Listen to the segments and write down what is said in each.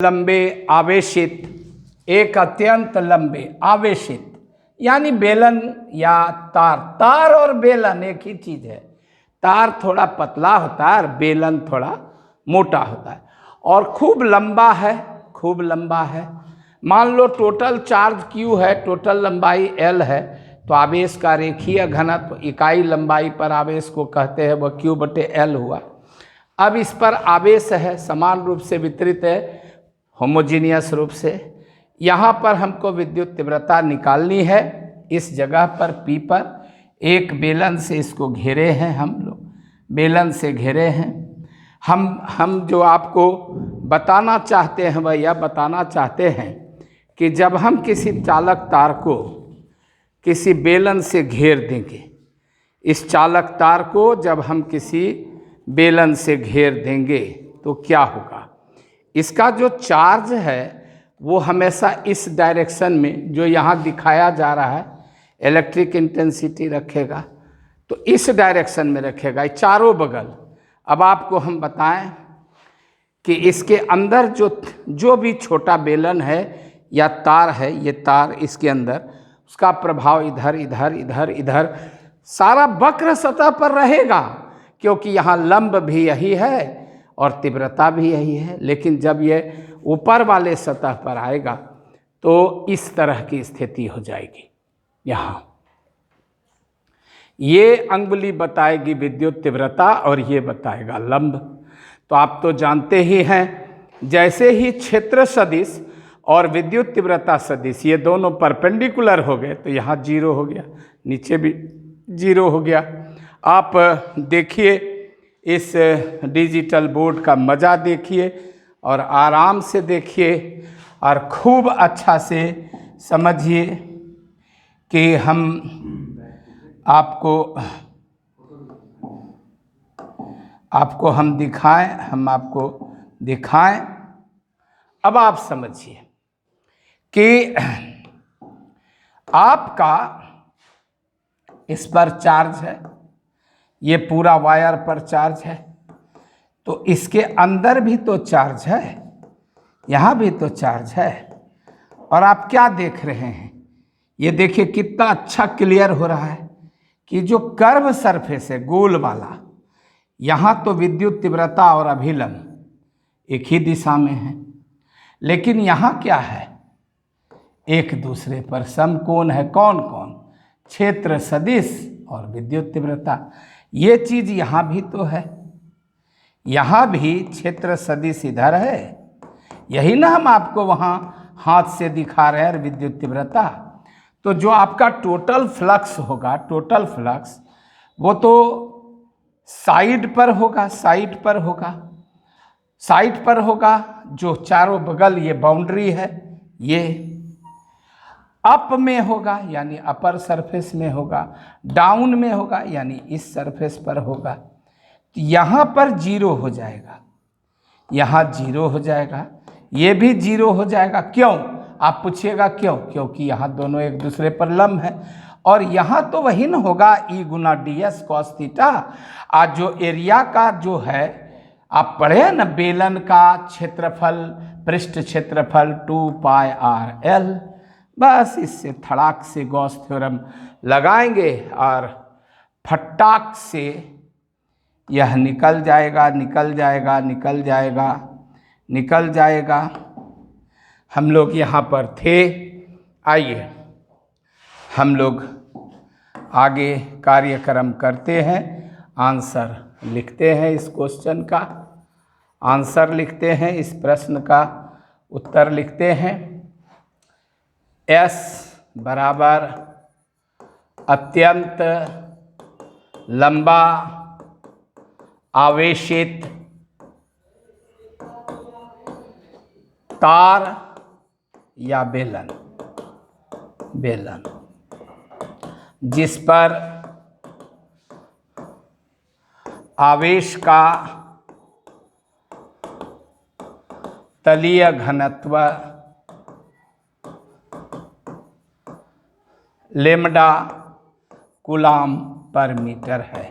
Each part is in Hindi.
लंबे आवेशित, एक अत्यंत लंबे आवेशित, यानी बेलन या तार। तार और बेलन एक ही चीज है। तार थोड़ा पतला होता है और बेलन थोड़ा मोटा होता है और खूब लंबा है, खूब लंबा है। मान लो टोटल चार्ज Q है, टोटल लंबाई L है, तो आवेश का रेखीय घनत्व इकाई लंबाई पर आवेश को कहते हैं वह Q/L हुआ। अब इस पर आवेश है, समान रूप से वितरित है, होमोजीनियस रूप से। यहाँ पर हमको विद्युत तीव्रता निकालनी है। इस जगह पर P पर एक बेलन से इसको घेरे हैं, हम लोग बेलन से घेरे हैं। हम जो आपको बताना चाहते हैं वह यह बताना चाहते हैं कि जब हम किसी चालक तार को किसी बेलन से घेर देंगे, इस चालक तार को जब हम किसी बेलन से घेर देंगे तो क्या होगा? इसका जो चार्ज है वो हमेशा इस डायरेक्शन में, जो यहाँ दिखाया जा रहा है, इलेक्ट्रिक इंटेंसिटी रखेगा, तो इस डायरेक्शन में रखेगा, चारों बगल। अब आपको हम बताएं कि इसके अंदर जो भी छोटा बेलन है या तार है, ये तार इसके अंदर, उसका प्रभाव इधर इधर इधर इधर सारा वक्र सतह पर रहेगा, क्योंकि यहाँ लंब भी यही है और तीव्रता भी यही है। लेकिन जब ये ऊपर वाले सतह पर आएगा तो इस तरह की स्थिति हो जाएगी। यहाँ ये अंगुली बताएगी विद्युत तीव्रता और ये बताएगा लंब। तो आप तो जानते ही हैं, जैसे ही क्षेत्र सदिश और विद्युत तीव्रता सदिश ये दोनों परपेंडिकुलर हो गए तो यहाँ 0 हो गया, नीचे भी 0 हो गया। आप देखिए, इस डिजिटल बोर्ड का मज़ा देखिए और आराम से देखिए और खूब अच्छा से समझिए कि हम आपको हम दिखाएं। अब आप समझिए कि आपका इस पर चार्ज है, ये पूरा वायर पर चार्ज है, तो इसके अंदर भी तो चार्ज है, यहाँ भी तो चार्ज है। और आप क्या देख रहे हैं? ये देखिए कितना अच्छा क्लियर हो रहा है कि जो कर्व सरफेस है गोल वाला, यहाँ तो विद्युत तीव्रता और अभिलंब एक ही दिशा में है, लेकिन यहाँ क्या है? एक दूसरे पर समकोण है। कौन कौन? क्षेत्र सदिश और विद्युत तीव्रता। ये चीज यहाँ भी तो है, यहाँ भी क्षेत्र सदिश इधर है, यही ना हम आपको वहाँ हाथ से दिखा रहे हैं, विद्युत तीव्रता। तो जो आपका टोटल फ्लक्स होगा, टोटल फ्लक्स, वो तो साइड पर होगा, साइड पर होगा, जो चारों बगल ये बाउंड्री है, ये अप में होगा यानी अपर सरफेस में होगा, डाउन में होगा यानी इस सरफेस पर होगा। तो यहाँ पर 0 हो जाएगा, यहाँ 0 हो जाएगा, ये भी 0 हो जाएगा। क्यों? आप पूछिएगा क्यों? क्योंकि यहाँ दोनों एक दूसरे पर लंब है। और यहाँ तो वही न होगा E गुना ds cos थीटा। आज जो एरिया का जो है, आप पढ़े न, बेलन का क्षेत्रफल, पृष्ठ क्षेत्रफल 2πr_L। बस इससे थड़ाक से गॉस थ्योरम लगाएंगे और फटाक से यह निकल जाएगा। हम लोग यहाँ पर थे। आइए हम लोग आगे कार्यक्रम करते हैं, आंसर लिखते हैं, इस क्वेश्चन का आंसर लिखते हैं, इस प्रश्न का उत्तर लिखते हैं। S बराबर अत्यंत लंबा आवेशित तार या बेलन, जिस पर आवेश का तलीय घनत्व लैम्ब्डा कूलाम पर मीटर है।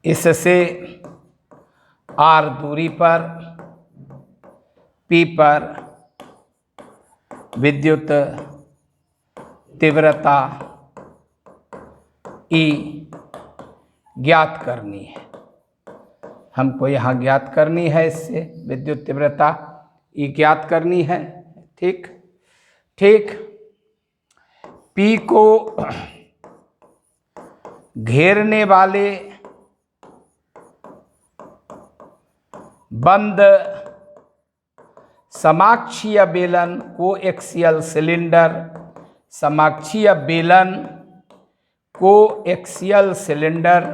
इससे R दूरी पर, P पर विद्युत तीव्रता E ज्ञात करनी है। हमको यहाँ ज्ञात करनी है, इससे विद्युत तीव्रता E ज्ञात करनी है। ठीक ठीक। P को घेरने वाले बंद समाक्षीय बेलन कोएक्सियल सिलेंडर, समाक्षीय बेलन कोएक्सियल सिलेंडर,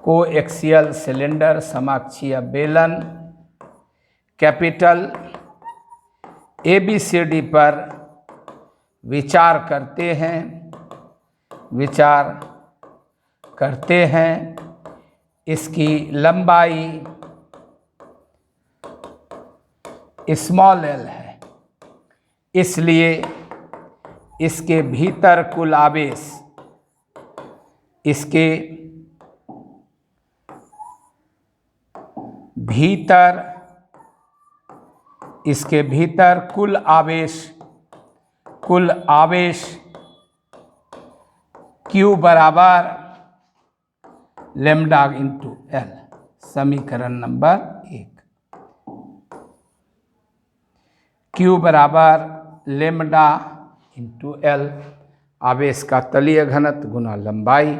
कोएक्सियल सिलेंडर समाक्षीय बेलन कैपिटल ABCD पर विचार करते हैं, विचार करते हैं। इसकी लंबाई स्मॉल l है, इसलिए इसके भीतर कुल आवेश, इसके भीतर, इसके भीतर कुल आवेश, कुल आवेश Q बराबर लैम्ब्डा इंटू L, समीकरण नंबर 1। Q बराबर लैम्ब्डा इंटू L, आवेश का तलीय घनत्व गुना लंबाई।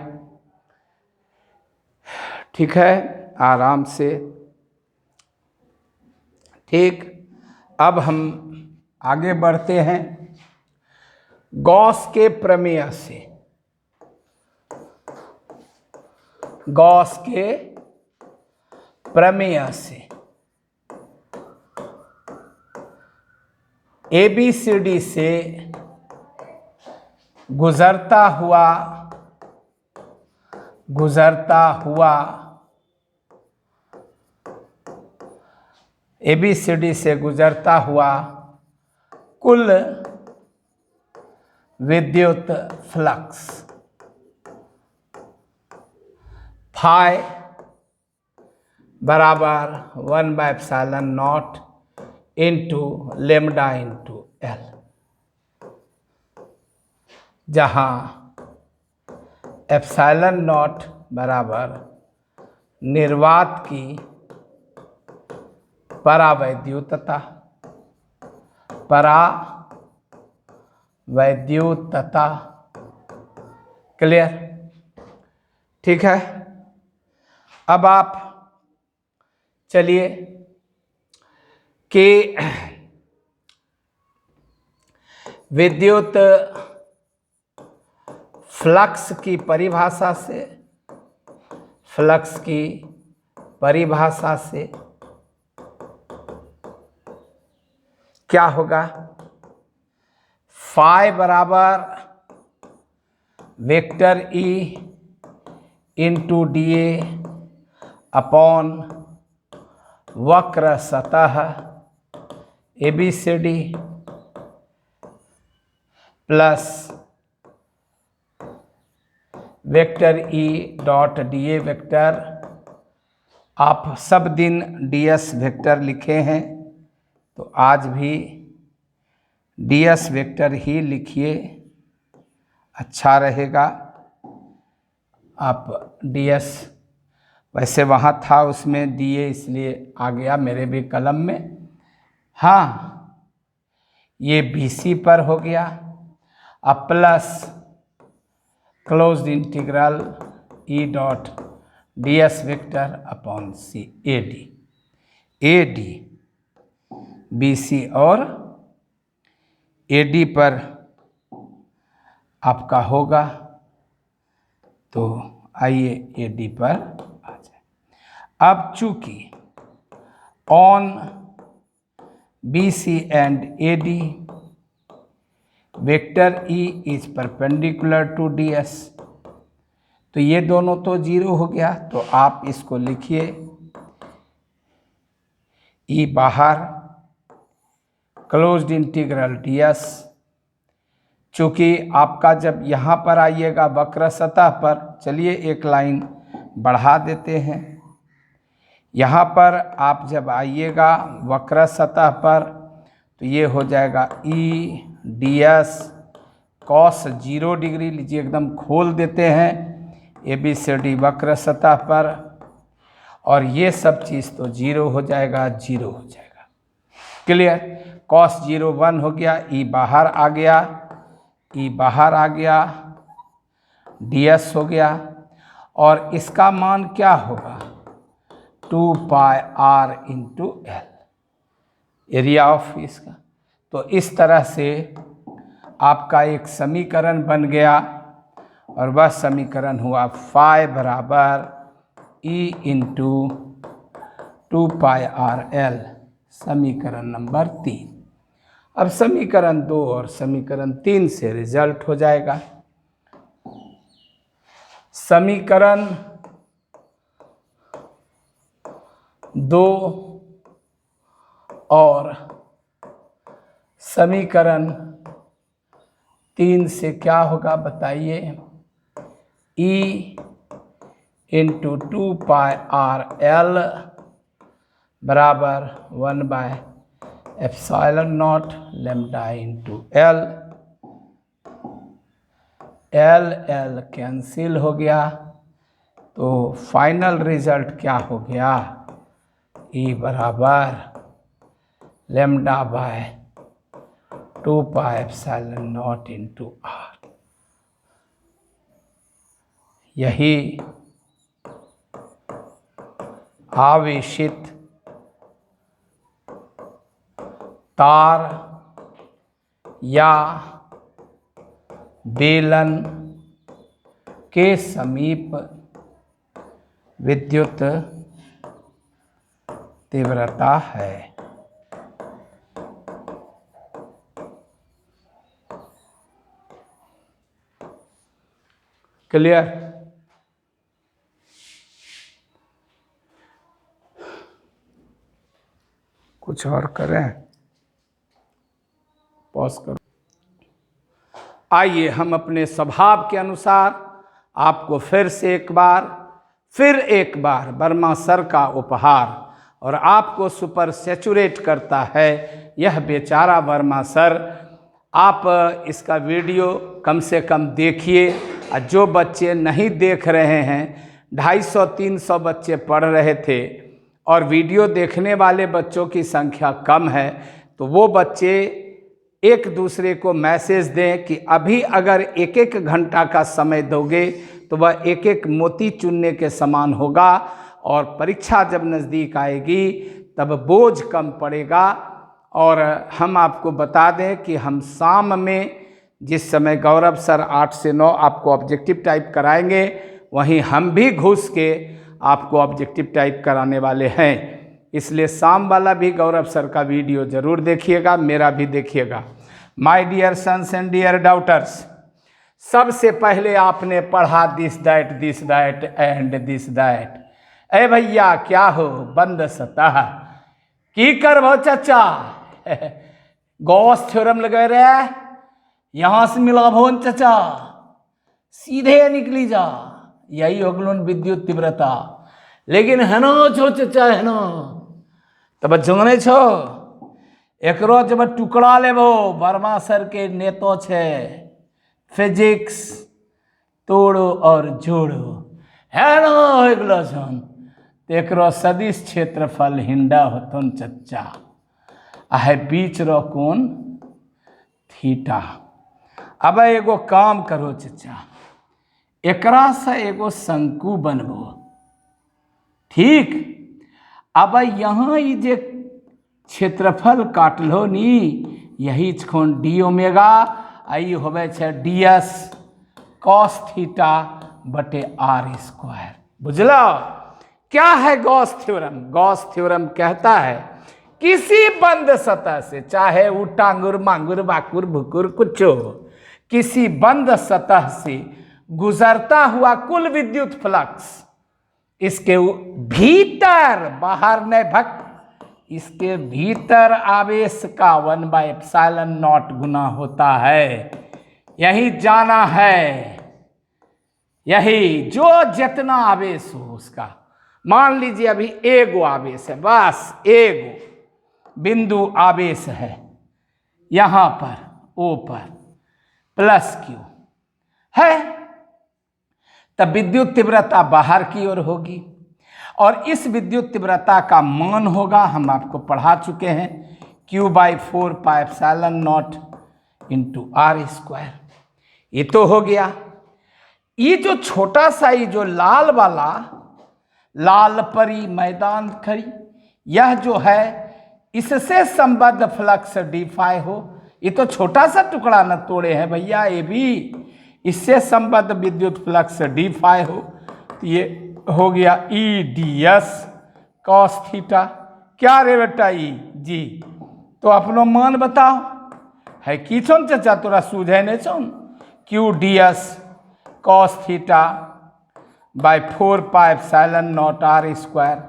ठीक है, आराम से। ठीक, अब हम आगे बढ़ते हैं गॉस के प्रमेय से। गॉस के प्रमेय से ABCD से गुजरता हुआ ABCD से गुजरता हुआ कुल विद्युत फ्लक्स फाई बराबर 1/ε0 इंटू लैम्ब्डा इंटू L, जहाँ ε0 बराबर निर्वात की परावैद्युतता, परावैद्युतता। क्लियर? ठीक है। अब आप चलिए कि विद्युत फ्लक्स की परिभाषा से, फ्लक्स की परिभाषा से क्या होगा? फाई बराबर vector E into DA upon वक्र सतह ABCD plus vector E dot DA vector. आप सब दिन DS वेक्टर लिखे हैं, तो आज भी DS वेक्टर ही लिखिए, अच्छा रहेगा। आप DS वैसे वहाँ था, उसमें DA इसलिए आ गया मेरे भी कलम में। हाँ, ये BC पर हो गया। अब plus closed integral E dot DS vector upon C AD BC और AD पर आपका होगा। तो आइए AD पर आ जाए। अब चूंकि on BC and AD vector E is perpendicular to DS, तो ये दोनों तो जीरो हो गया, तो आप इसको लिखिए E बाहर क्लोज्ड इंटीग्रल DS। चूँकि आपका जब यहाँ पर आइएगा वक्र सतह पर, चलिए एक लाइन बढ़ा देते हैं। यहाँ पर आप जब आइएगा वक्र सतह पर तो ये हो जाएगा E D S cos 0 degree. लीजिए एकदम खोल देते हैं ABCD वक्र सतह पर, और ये सब चीज़ तो 0 हो जाएगा, 0 हो जाएगा। क्लियर? कॉस 0 1 हो गया, ई बाहर आ गया, ई बाहर आ गया, DS हो गया, और इसका मान क्या होगा 2 पाई r into L, area of इसका। तो इस तरह से आपका एक समीकरण बन गया, और वह समीकरण हुआ फाई बराबर E इंटू 2 पाई RL, समीकरण नंबर 3। अब समीकरण 2 और समीकरण 3 से रिजल्ट हो जाएगा। समीकरण 2 और समीकरण 3 से क्या होगा बताइए। E इंटू 2 पाई RL बराबर 1 by epsilon not lambda into L। L cancel हो गया, तो फाइनल रिजल्ट क्या हो गया, E बराबर lambda by 2 pi epsilon not into R। यही आवेशित तार या बेलन के समीप विद्युत तीव्रता है। क्लियर? कुछ और करें? पॉज करो। आइए हम अपने स्वभाव के अनुसार आपको फिर एक बार वर्मा सर का उपहार, और आपको सुपर सैचुरेट करता है यह बेचारा वर्मा सर। आप इसका वीडियो कम से कम देखिए, और जो बच्चे नहीं देख रहे हैं, 250-300 बच्चे पढ़ रहे थे और वीडियो देखने वाले बच्चों की संख्या कम है, तो वो बच्चे एक दूसरे को मैसेज दें कि अभी अगर 1-1 घंटा का समय दोगे तो वह 1-1 मोती चुनने के समान होगा, और परीक्षा जब नज़दीक आएगी तब बोझ कम पड़ेगा। और हम आपको बता दें कि हम शाम में जिस समय गौरव सर 8 से 9 आपको ऑब्जेक्टिव टाइप कराएंगे, वहीं हम भी घुस के आपको ऑब्जेक्टिव टाइप कराने वाले हैं। इसलिए शाम वाला भी गौरव सर का वीडियो ज़रूर देखिएगा, मेरा भी देखिएगा। My dear sons and dear daughters, सबसे पहले आपने पढ़ा this that and this that. ए भैया क्या हो बंद सतह की करबो चाचा गॉस थ्योरम लगे रहे, यहाँ से मिलाबो चाचा, सीधे निकली जा, यही हो गलो विद्युत तीव्रता। लेकिन है ना छो चाचा, है ना तब जाने छो एकरो जब टुकड़ा लेबो, वर्मा सर के नेतो छे फिजिक्स तोड़ो और जोड़ो, है ना हो गलो छन, एकरो सदिश क्षेत्रफल हिंडा होतन चच्चा, आहे बीच रो कोण थीटा। अब एगो काम करो चच्चा, एकरा से एगो शंकु बनबो, ठीक। अब यहाँ ये जे क्षेत्रफल काटलो नी, यही छन डी ओमेगा, आई होवे छे ds cos थीटा बटे r स्क्वायर। बुझलो क्या है गॉस थ्योरम? गॉस थ्योरम कहता है किसी बंद सतह से, चाहे वो टांगुर मांगुर बाकुर भुकुर कुछ हो, किसी बंद सतह से गुजरता हुआ कुल विद्युत फ्लक्स इसके भीतर, बाहर नहीं भक्त, इसके भीतर आवेश का 1/ε0 गुना होता है। यही जाना है, यही जो जितना आवेश हो उसका मान लीजिए अभी एगो आवेश है, बस एगो बिंदु आवेश है यहां पर ओ पर प्लस क्यू है, तब विद्युत तीव्रता बाहर की ओर होगी और इस विद्युत तीव्रता का मान होगा, हम आपको पढ़ा चुके हैं, Q/4πε0 इंटू आर स्क्वायर। ये तो हो गया। ये जो छोटा सा ये जो लाल वाला लाल परी मैदान खड़ी, यह जो है इससे संबद्ध फ्लक्स डी फाई हो, ये तो छोटा सा टुकड़ा न तोड़े हैं भैया, ये भी इससे संबद्ध विद्युत फ्लक्स डी फाई हो, तो ये हो गया E D S cos theta. क्या रे बेटा ई जी, तो अपनो मान बताओ है की छोन चाचा, तोरा सूझे नहीं छोन, Q D S cos theta by 4πε0 R square.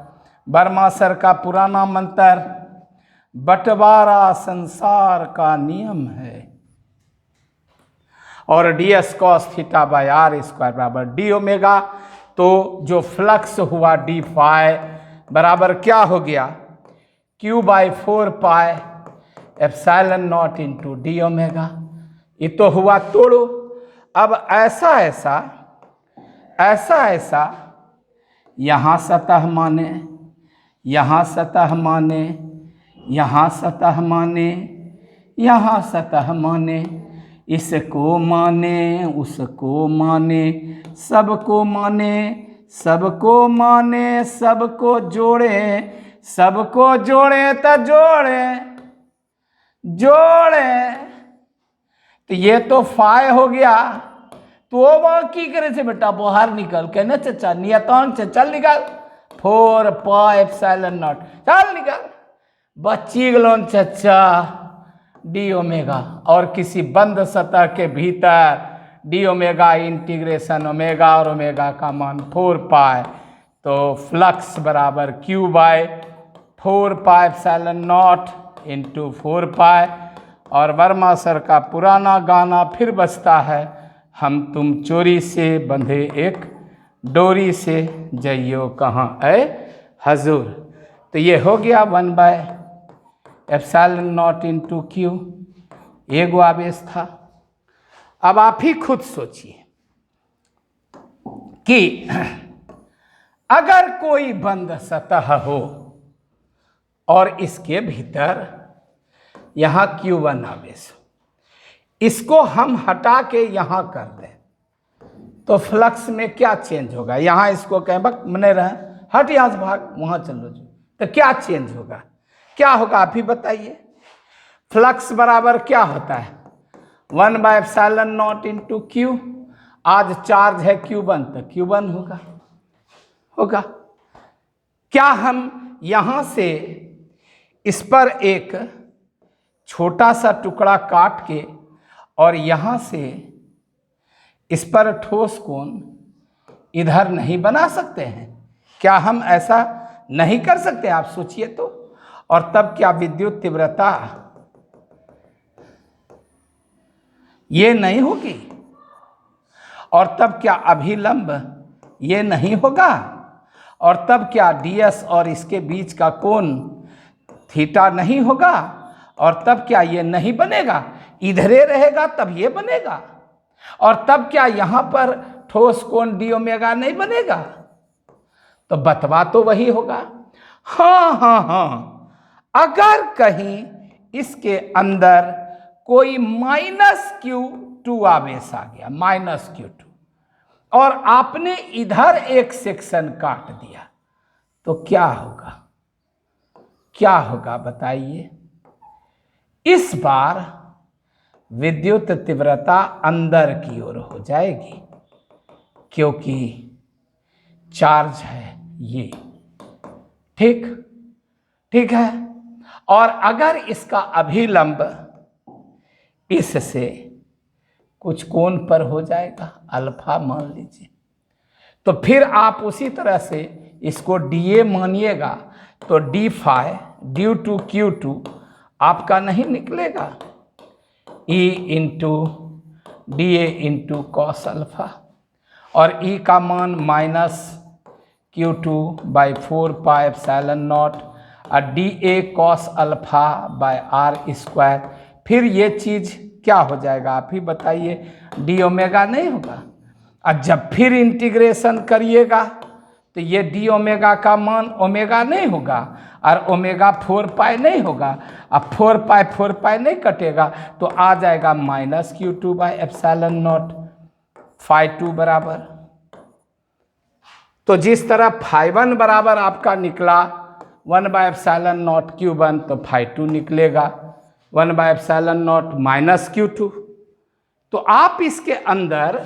Verma sir का पुराना मंत्र, बंटवारा संसार का नियम है, और D S cos theta by R square बराबर डी ओमेगा। तो जो फ्लक्स हुआ डी फाई बराबर क्या हो गया, Q/4πε0 इंटू डी ओमेगा। ये तो हुआ तोड़ो। अब ऐसा ऐसा यहाँ सतह माने, यहाँ सतह माने, यहाँ सतह माने, यहाँ सतह माने, इसको माने, उसको माने, सबको माने, सबको माने, सबको जोड़े, सबको जोड़े तो जोड़े जोड़े, तो ये तो फाय हो गया। तो वह की करे से बेटा, बाहर निकल के ना चचा, नियतांक से चल निकाल, 4πε0 चल निकाल, बच्ची गलोन चचा डी ओमेगा, और किसी बंद सतह के भीतर डी ओमेगा इंटीग्रेशन ओमेगा, और ओमेगा का मान 4π, तो फ्लक्स बराबर Q/4πε0 इंटू 4π। और वर्मा सर का पुराना गाना फिर बजता है, हम तुम चोरी से बंधे एक डोरी से, जइयो कहाँ ऐ हजूर। तो ये हो गया 1/ε0 इंटू क्यू, एगो आवेश था। अब आप ही खुद सोचिए कि अगर कोई बंद सतह हो और इसके भीतर यहाँ Q1 आवेश, इसको हम हटा के यहाँ कर दें तो फ्लक्स में क्या चेंज होगा। यहाँ इसको कहें बक मने रहे, हट यहाँ से भाग, वहाँ चलो जो, तो क्या चेंज होगा, क्या होगा आप ही बताइए। फ्लक्स बराबर क्या होता है, 1/ε0 इंटू क्यू। आज चार्ज है Q1 तो Q1 होगा। क्या हम यहाँ से इस पर एक छोटा सा टुकड़ा काट के और यहाँ से इस पर ठोस कोण इधर नहीं बना सकते हैं? क्या हम ऐसा नहीं कर सकते? आप सोचिए तो। और तब क्या विद्युत तीव्रता ये नहीं होगी? और तब क्या अभिलंब ये नहीं होगा? और तब क्या ds और इसके बीच का कोण थीटा नहीं होगा? और तब क्या ये नहीं बनेगा? इधरे रहेगा तब ये बनेगा। और तब क्या यहाँ पर ठोस कोण डी ओमेगा नहीं बनेगा? तो बतवा तो वही होगा। हाँ, अगर कहीं इसके अंदर कोई -Q2 आवेश आ गया, -Q2, और आपने इधर एक सेक्शन काट दिया, तो क्या होगा? क्या होगा बताइए। इस बार विद्युत तीव्रता अंदर की ओर हो जाएगी, क्योंकि चार्ज है ये, ठीक है। और अगर इसका अभिलंब इससे कुछ कोण पर हो जाएगा, अल्फा मान लीजिए, तो फिर आप उसी तरह से इसको डीए मानिएगा, तो D phi due to Q2 आपका नहीं निकलेगा, E into D A into cos alpha, और E का मान Q2/4πε0 और dA cos alpha by R square. फिर ये चीज़ क्या हो जाएगा आप ही बताइए, डी ओमेगा नहीं होगा। और जब फिर इंटीग्रेशन करिएगा तो ये डी ओमेगा का मान ओमेगा नहीं होगा और ओमेगा 4π नहीं होगा। अब 4π नहीं कटेगा तो आ जाएगा -Q2/ε0 φ2 बराबर। तो जिस तरह φ1 बराबर आपका निकला 1/ε0 Q1 तो φ2 निकलेगा 1/ε0 -Q2। तो आप इसके अंदर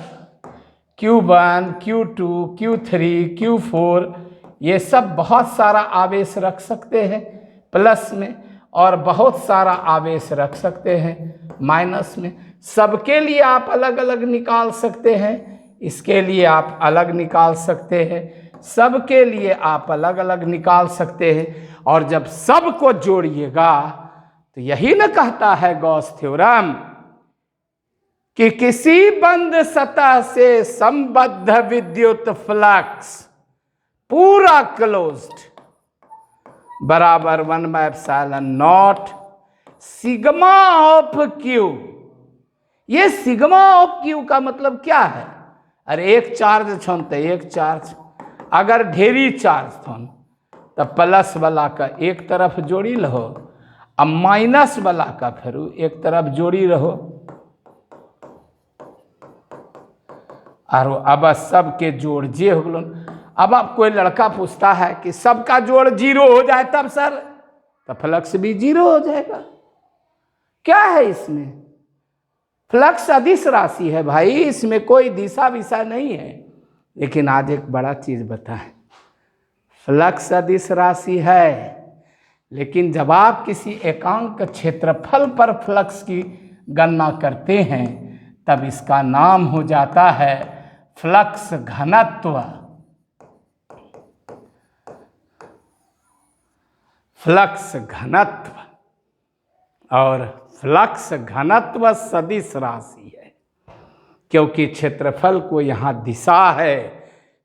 Q1, Q2, Q3, Q4 ये सब बहुत सारा आवेश रख सकते हैं प्लस में और बहुत सारा आवेश रख सकते हैं माइनस में। सबके लिए आप अलग अलग निकाल सकते हैं, इसके लिए आप अलग निकाल सकते हैं, सबके लिए आप अलग अलग निकाल सकते हैं। और जब सबको जोड़िएगा तो यही न कहता है गॉस थ्योरम कि किसी बंद सतह से संबद्ध विद्युत फ्लक्स पूरा क्लोज्ड बराबर 1/ε0 सिग्मा ऑफ क्यू। ये सिग्मा ऑफ क्यू का मतलब क्या है? अरे एक चार्ज छन तो एक चार्ज, अगर ढेरी चार्ज थन तो प्लस वाला का एक तरफ जोड़ी रहो और माइनस वाला का फिर एक तरफ जोड़ी रहो। और अब सबके जोड़ जे हो गलन। अब आप कोई लड़का पूछता है कि सबका जोड़ 0 हो जाए तब सर, तो फ्लक्स भी 0 हो जाएगा। क्या है इसमें? फ्लक्स अदिश राशि है भाई, इसमें कोई दिशा विशा नहीं है। लेकिन आज एक बड़ा चीज बताएं, फ्लक्स अदिश राशि है, लेकिन जब आप किसी एकांक क्षेत्रफल पर फ्लक्स की गणना करते हैं तब इसका नाम हो जाता है फ्लक्स घनत्व। फ्लक्स घनत्व, और फ्लक्स घनत्व सदिश राशि है क्योंकि क्षेत्रफल को यहाँ दिशा है।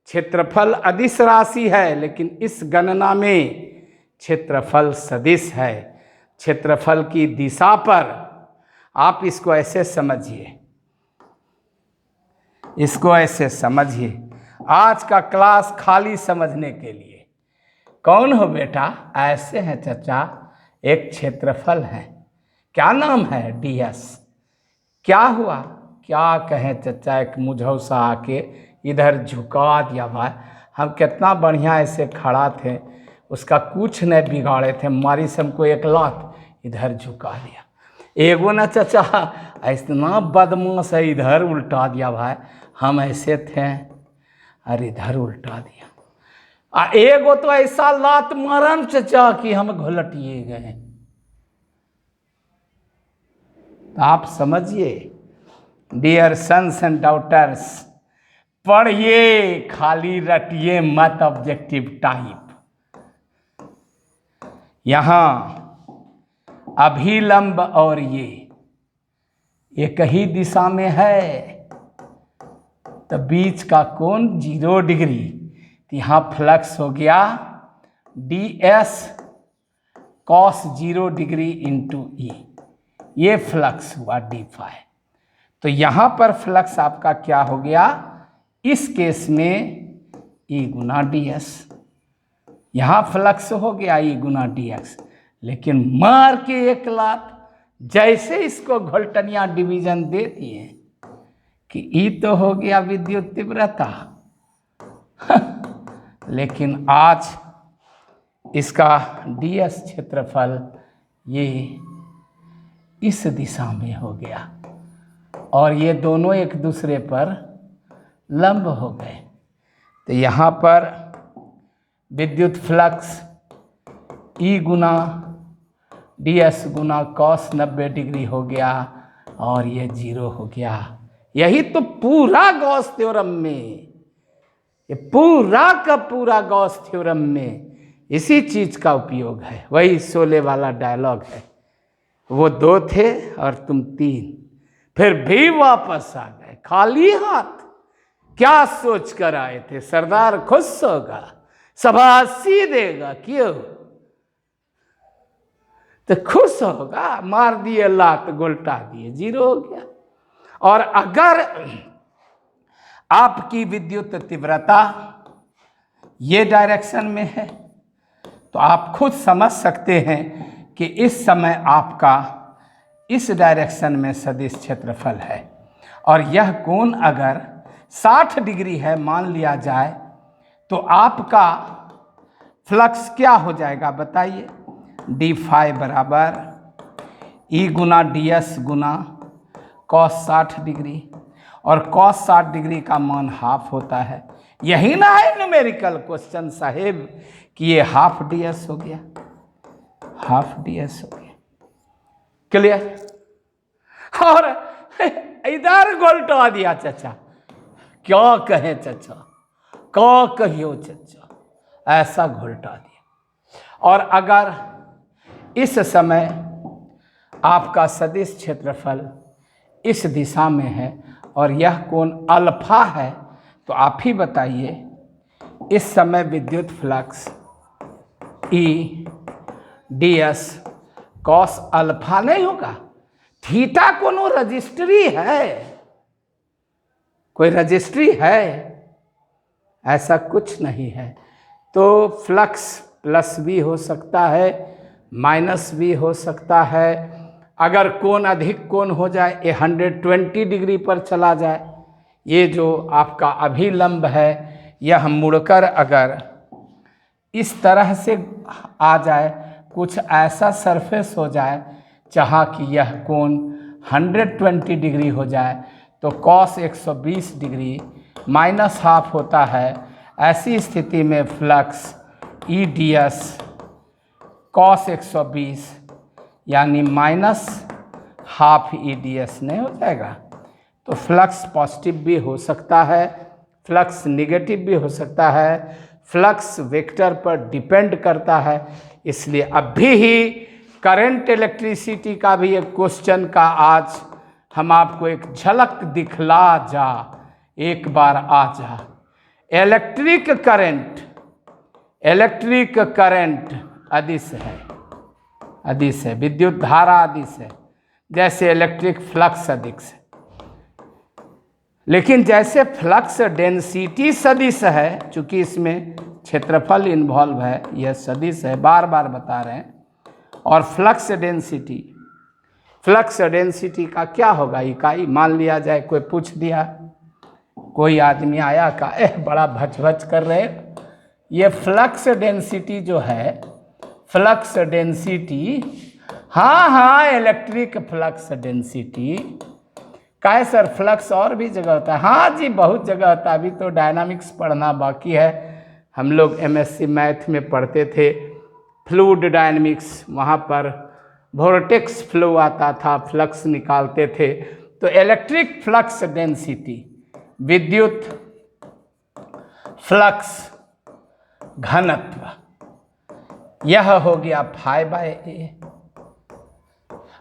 क्षेत्रफल अदिश राशि है लेकिन इस गणना में क्षेत्रफल सदिश है। क्षेत्रफल की दिशा पर आप इसको ऐसे समझिए, इसको ऐसे समझिए। आज का क्लास खाली समझने के लिए। कौन हो बेटा? ऐसे हैं चचा, एक क्षेत्रफल है, क्या नाम है? ds। क्या हुआ? क्या कहें चचा, एक मुझौसा आके इधर झुका दिया भाई। हम कितना बढ़िया ऐसे खड़ा थे, उसका कुछ नहीं बिगाड़े थे, मारी से हमको एक लात इधर झुका दिया। एगो ना चचा ऐसा बदमाश है, इधर उल्टा दिया भाई। हम ऐसे थे और इधर उल्टा दिया। एगो तो ऐसा लात मारन चचा कि हम घोलटिए गए। तो आप समझिए डियर सन्स एंड डॉटर्स, पढ़िए खाली रटिए मत ऑब्जेक्टिव टाइप। यहां अभिलंब और ये एक ही दिशा में है तो बीच का कोण 0 डिग्री। तो यहाँ फ्लक्स हो गया ds cos 0 डिग्री इंटू ई, ये फ्लक्स हुआ d फाई। तो यहाँ पर फ्लक्स आपका क्या हो गया? इस केस में E गुना ds। यहाँ फ्लक्स हो गया E गुना dx। लेकिन मार के एक लात जैसे इसको घोल्टनिया डिवीजन दे दिए कि E तो हो गया विद्युत तीव्रता। लेकिन आज इसका ds क्षेत्रफल ये इस दिशा में हो गया और ये दोनों एक दूसरे पर लंब हो गए। तो यहाँ पर विद्युत फ्लक्स E गुना ds गुना cos 90 डिग्री हो गया और ये 0 हो गया। यही तो पूरा गॉस थ्योरम में, ये पूरा का पूरा गॉस थ्योरम में इसी चीज का उपयोग है। वही शोले वाला डायलॉग है, वो 2 थे और तुम 3, फिर भी वापस आ गए खाली हाथ। क्या सोच कर आए थे? सरदार खुश होगा शाबाशी देगा, क्यों? तो खुश होगा, मार दिए लात गोल्टा दिए, 0 हो गया। और अगर आपकी विद्युत तीव्रता ये डायरेक्शन में है तो आप खुद समझ सकते हैं कि इस समय आपका इस डायरेक्शन में सदिश क्षेत्रफल है। और यह कोण अगर 60 डिग्री है मान लिया जाए तो आपका फ्लक्स क्या हो जाएगा बताइए? डी फाई बराबर ई गुना डी एस गुना कॉस 60 डिग्री, और कॉस 60 डिग्री का मान हाफ होता है। यही ना है न्यूमेरिकल क्वेश्चन साहेब कि ये हाफ डी एस हो गया, हाफ डी एस हो गया। क्लियर? और इधर गोल्टा दिया चचा, क्या कहें चचा, क्या कहियो चचा, ऐसा घोल्टा दिया। और अगर इस समय आपका सदिश क्षेत्रफल इस दिशा में है और यह कोण अल्फा है तो आप ही बताइए इस समय विद्युत flux E D S cos alpha नहीं होगा? थीटा कोनो रजिस्ट्री है? कोई रजिस्ट्री है? ऐसा कुछ नहीं है। तो फ्लक्स प्लस भी हो सकता है, माइनस भी हो सकता है। अगर कोण अधिक कोण हो जाए, ये 120 डिग्री पर चला जाए, ये जो आपका अभिलंब है यह मुड़कर अगर इस तरह से आ जाए, कुछ ऐसा सरफेस हो जाए जहाँ कि यह कोण 120 डिग्री हो जाए तो कॉस 120 डिग्री माइनस हाफ होता है। ऐसी स्थिति में flux E D S cos 120 यानी minus half E D S नहीं हो जाएगा? तो फ्लक्स पॉजिटिव भी हो सकता है, फ्लक्स निगेटिव भी हो सकता है, फ्लक्स वेक्टर पर डिपेंड करता है। इसलिए अभी ही करंट इलेक्ट्रिसिटी का भी एक क्वेश्चन का आज हम आपको एक झलक दिखला जा, एक बार आ जा। इलेक्ट्रिक करंट अदिश है, अदिश है, विद्युत धारा अदिश है, जैसे इलेक्ट्रिक फ्लक्स अदिश है। लेकिन जैसे फ्लक्स डेंसिटी सदिश है, चूंकि इसमें क्षेत्रफल इन्वॉल्व है, यह सदिश है, बार बार बता रहे हैं। और फ्लक्स डेंसिटी का क्या होगा इकाई? मान लिया जाए कोई पूछ दिया, कोई आदमी आया का बड़ा भच कर रहे, ये फ्लक्स डेंसिटी जो है, फ्लक्स डेंसिटी, हाँ इलेक्ट्रिक फ्लक्स डेंसिटी का है सर। फ्लक्स और भी जगह होता है, हाँ जी बहुत जगह होता है। अभी तो डायनामिक्स पढ़ना बाकी है। हम लोग एमएससी मैथ में पढ़ते थे फ्लूइड डायनामिक्स, वहाँ पर वोर्टेक्स फ्लो आता था, फ्लक्स निकालते थे। तो इलेक्ट्रिक फ्लक्स डेंसिटी, विद्युत फ्लक्स घनत्व, यह हो गया फाई बाय ए।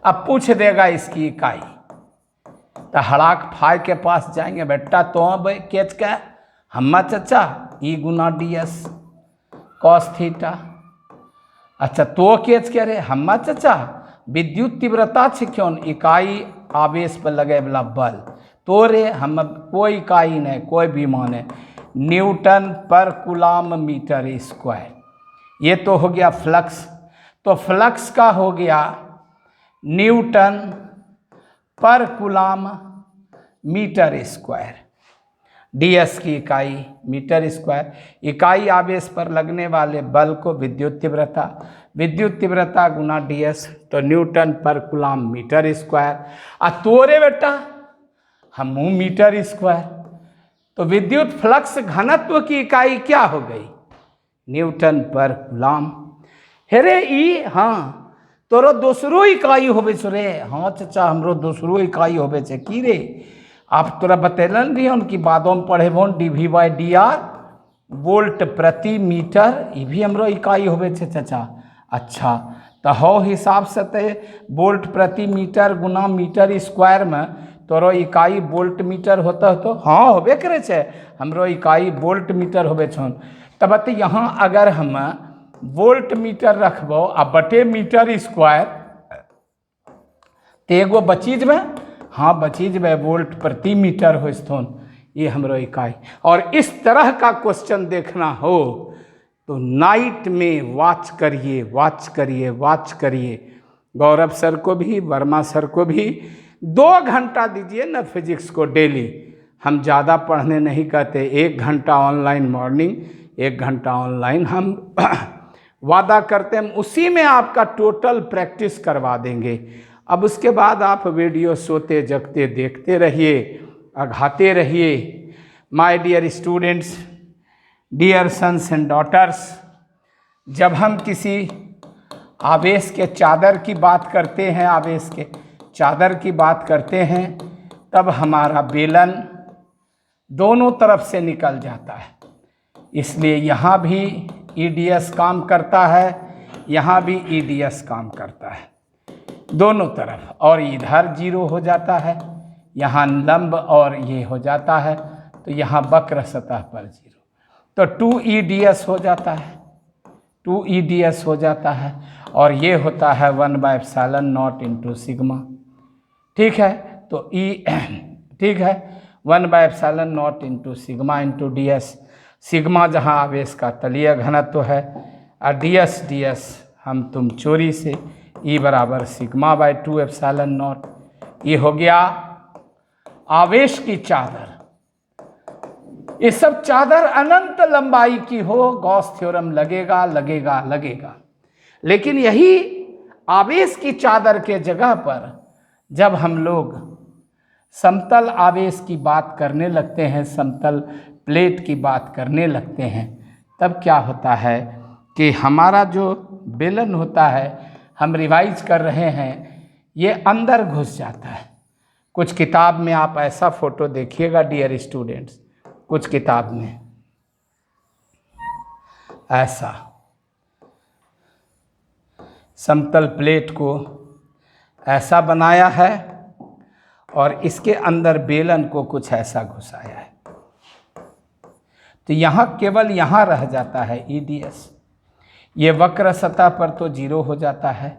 अब पूछ देगा इसकी इकाई, तो हड़ाक फाई के पास जाएंगे, बेटा तो अब केच के हम्मा चचा ई गुना डी एस कॉस थीटा। अच्छा तो केच के रे हम्मा चचा विद्युत तीव्रता छे क्यों? इकाई आवेश पर लगे वाला बल। तो रे हम कोई इकाई नहीं, कोई भी मान है, न्यूटन पर कूलाम मीटर स्क्वायर। ये तो हो गया फ्लक्स। तो फ्लक्स का हो गया न्यूटन पर कूलाम मीटर स्क्वायर, डीएस की इकाई मीटर स्क्वायर। इकाई आवेश पर लगने वाले बल को विद्युत तीव्रता गुना डीएस, तो न्यूटन पर कूलाम मीटर स्क्वायर। आ तोरे बेटा हम मीटर स्क्वायर, तो विद्युत फ्लक्स घनत्व की इकाई क्या हो गई? न्यूटन पर कूलाम। हेरे ई हाँ तोरो दूसरो इकाई होबे रे। हाँ चचा हमरो दूसरो इकाई होबे छे की रे? आप तोरा बतेलन रही उनकी बातों में पढ़े DV by D R volt प्रति मीटर, ये भी हमरो इकाई होबे छे चचा। अच्छा तो हो हिसाब से ते वोल्ट प्रति मीटर गुना मीटर स्क्वायर में तोरो इकाई वोल्ट मीटर होता हो तो हाँ होबे करे छे, हमरो इकाई वोल्ट मीटर होबे छन। तब तो यहाँ अगर हम वोल्ट मीटर रखबो आ बटे मीटर स्क्वायर तो एगो बची जब, हाँ बची जब वोल्ट प्रति मीटर हो स्थोन, ये हमरो इकाई। और इस तरह का क्वेश्चन देखना हो तो नाइट में वॉच करिए, वॉच करिए, वॉच करिए। गौरव सर को भी, वर्मा सर को भी 2 घंटा दीजिए ना फिजिक्स को डेली। हम ज़्यादा पढ़ने नहीं कहते, 1 घंटा ऑनलाइन मॉर्निंग, 1 घंटा ऑनलाइन। हम वादा करते हैं उसी में आपका टोटल प्रैक्टिस करवा देंगे। अब उसके बाद आप वीडियो सोते जगते देखते रहिए, अघाते रहिए। My dear students, dear sons and daughters, जब हम किसी आवेश के चादर की बात करते हैं, आवेश के चादर की बात करते हैं, तब हमारा बेलन दोनों तरफ से निकल जाता है। इसलिए यहाँ भी ईडीएस काम करता है, यहाँ भी ईडीएस काम करता है, दोनों तरफ। और इधर 0 हो जाता है, यहाँ लंब और ये हो जाता है, तो यहाँ वक्र सतह पर 0, तो 2EDS हो जाता है, 2EDS हो जाता है। और ये होता है 1/ε0 इंटू सिग्मा। ठीक है, तो E ठीक है, 1/ε0 into sigma into ds। Sigma जहाँ आवेश का तलीय घनत्व है, और ds हम तुम चोरी से E बराबर सिग्मा/2ε0। ये हो गया आवेश की चादर। ये सब चादर अनंत लंबाई की हो, गॉस थ्योरम लगेगा लगेगा लगेगा। लेकिन यही आवेश की चादर के जगह पर जब हम लोग समतल आवेश की बात करने लगते हैं, समतल प्लेट की बात करने लगते हैं, तब क्या होता है कि हमारा जो बेलन होता है, हम रिवाइज कर रहे हैं, ये अंदर घुस जाता है। कुछ किताब में आप ऐसा फोटो देखिएगा डियर स्टूडेंट्स, कुछ किताब में ऐसा समतल प्लेट को ऐसा बनाया है और इसके अंदर बेलन को कुछ ऐसा घुसाया है, तो यहाँ केवल यहाँ रह जाता है ईडीएस। ये वक्र सतह पर तो 0 हो जाता है,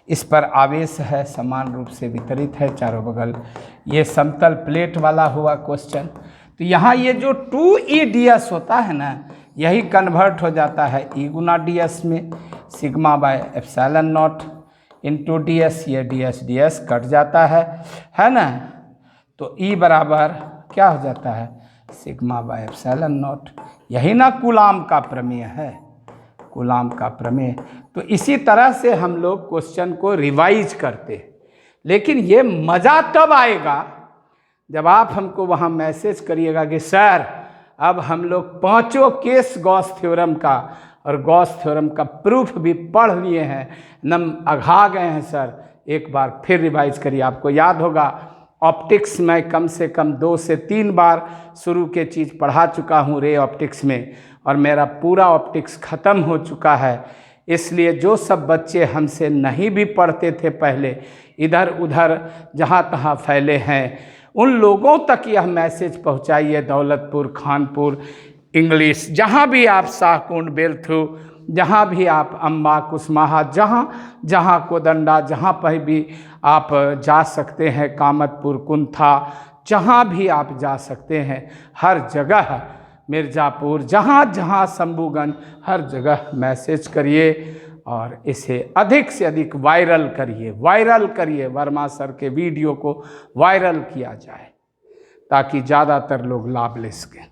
इस पर आवेश है, समान रूप से वितरित है चारों बगल। ये समतल प्लेट वाला हुआ क्वेश्चन। तो यहाँ ये जो 2EDS होता है ना, यही कन्वर्ट हो जाता है E गुना ds में, सिग्मा/ε0 इंटू ds। ये ds कट जाता है ना, तो E बराबर क्या हो जाता है, सिग्मा/ε0। यही ना कूलाम का प्रमेय है, कूलाम का प्रमेय। तो इसी तरह से हम लोग क्वेश्चन को रिवाइज करते हैं। लेकिन ये मज़ा तब आएगा जब आप हमको वहाँ मैसेज करिएगा कि सर अब हम लोग 5 केस गॉस थ्योरम का और गॉस थ्योरम का प्रूफ भी पढ़ लिए हैं, नम अघा गए हैं सर, एक बार फिर रिवाइज करिए। आपको याद होगा ऑप्टिक्स में कम से कम 2 से 3 बार शुरू के चीज़ पढ़ा चुका हूँ रे ऑप्टिक्स में, और मेरा पूरा ऑप्टिक्स ख़त्म हो चुका है। इसलिए जो सब बच्चे हमसे नहीं भी पढ़ते थे पहले, इधर उधर जहाँ तहाँ फैले हैं, उन लोगों तक यह मैसेज पहुँचाइए। दौलतपुर, खानपुर, इंग्लिश, जहाँ भी आप शाहकुंड, बेलथू, जहाँ भी आप अम्बा, कुसमाहा, जहाँ जहाँ कोदंडा, जहाँ पर भी आप जा सकते हैं, कामतपुर, कुंथा, जहाँ भी आप जा सकते हैं, हर जगह, मिर्ज़ापुर, जहाँ जहाँ शंभूगंज, हर जगह मैसेज करिए और इसे अधिक से अधिक वायरल करिए, वायरल करिए। वर्मा सर के वीडियो को वायरल किया जाए ताकि ज़्यादातर लोग लाभ ले सकें।